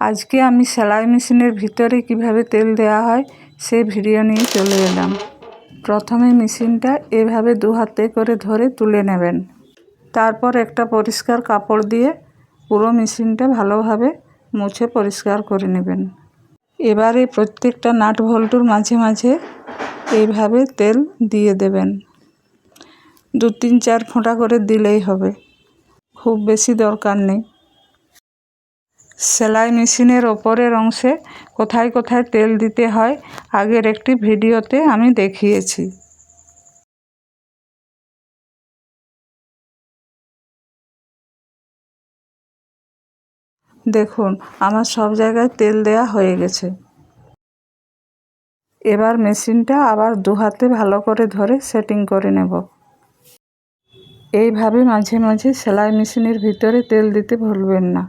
আজকে আমি সেলাই মেশিনের ভিতরে কিভাবে তেল দেওয়া হয় সেই ভিডিও নিয়ে চলে এলাম। প্রথমে মেশিনটা এভাবে দু হাতে করে ধরে তুলে নেবেন। তারপর একটা পরিষ্কার কাপড় দিয়ে পুরো মেশিনটা ভালোভাবে মুছে পরিষ্কার করে নেবেন। এবারে প্রত্যেকটা নাট বল্টুর মাঝে মাঝে এইভাবে তেল দিয়ে দেবেন। 2-3-4 ফোঁটা করে দিলেই হবে, খুব বেশি দরকার নেই। সেলাই মেশিনের ওপরের অংশে কোথায় কোথায় তেল দিতে হয় আগের একটি ভিডিওতে আমি দেখিয়েছি। দেখুন আমার সব জায়গায় তেল দেয়া হয়ে গেছে। এবার মেশিনটা আবার দু হাতে ভালো করে ধরে সেটিং করে নেব। এইভাবে মাঝে মাঝে সেলাই মেশিনের ভিতরে তেল দিতে ভুলবেন না।